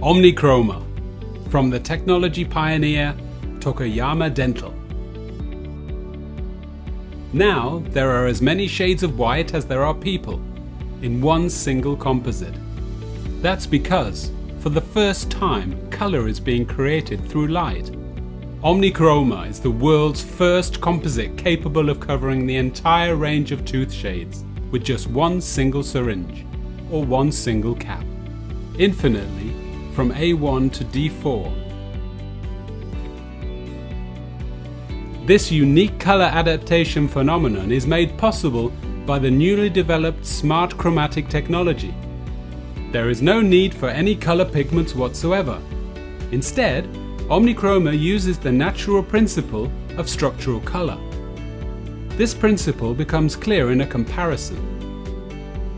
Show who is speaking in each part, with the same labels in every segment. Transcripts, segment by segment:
Speaker 1: Omnichroma, from the technology pioneer Tokuyama Dental. Now there are as many shades of white as there are people in one single composite. That's because, for the first time, color is being created through light. Omnichroma is the world's first composite capable of covering the entire range of tooth shades with just one single syringe or one single cap, infinitely from A1 to D4. This unique color adaptation phenomenon is made possible by the newly developed smart chromatic technology. There is no need for any color pigments whatsoever. Instead, Omnichroma uses the natural principle of structural color. This principle becomes clear in a comparison.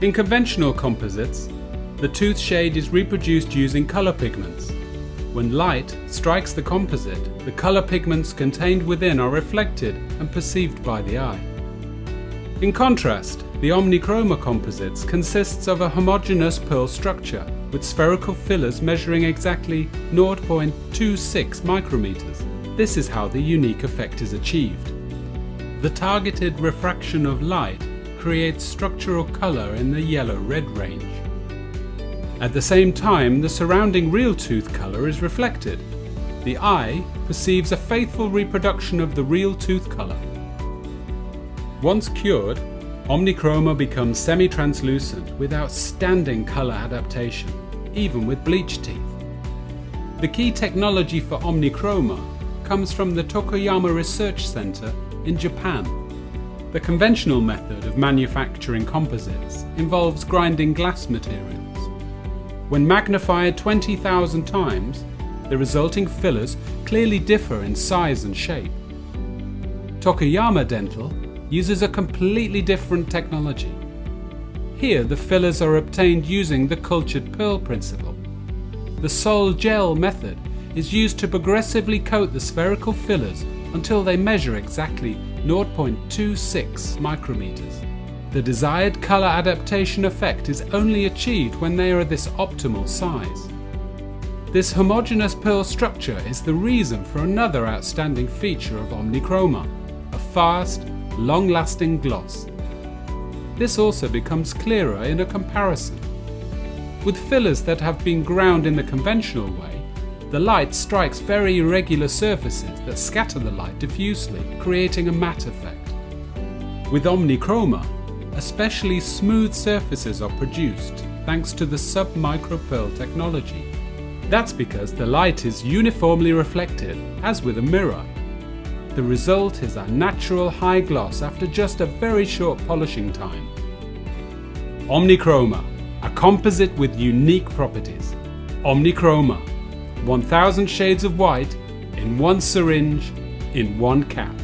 Speaker 1: In conventional composites, the tooth shade is reproduced using color pigments. When light strikes the composite, the color pigments contained within are reflected and perceived by the eye. In contrast, the Omnichroma composites consists of a homogeneous pearl structure with spherical fillers measuring exactly 0.26 micrometers. This is how the unique effect is achieved. The targeted refraction of light creates structural color in the yellow-red range. At the same time, the surrounding real tooth color is reflected. The eye perceives a faithful reproduction of the real tooth color. Once cured, Omnichroma becomes semi-translucent with outstanding color adaptation, even with bleached teeth. The key technology for Omnichroma comes from the Tokuyama Research Center in Japan. The conventional method of manufacturing composites involves grinding glass materials. When magnified 20,000 times, the resulting fillers clearly differ in size and shape. Tokuyama Dental uses a completely different technology. Here the fillers are obtained using the cultured pearl principle. The Sol gel method is used to progressively coat the spherical fillers until they measure exactly 0.26 micrometers. The desired color adaptation effect is only achieved when they are this optimal size. This homogeneous pearl structure is the reason for another outstanding feature of Omnichroma, a fast, long-lasting gloss. This also becomes clearer in a comparison. With fillers that have been ground in the conventional way, the light strikes very irregular surfaces that scatter the light diffusely, creating a matte effect. With Omnichroma, especially smooth surfaces are produced thanks to the sub-micro pearl technology. That's because the light is uniformly reflected, as with a mirror. The result is a natural high gloss after just a very short polishing time. Omnichroma, a composite with unique properties. Omnichroma, 1000 shades of white in one syringe, in one cap.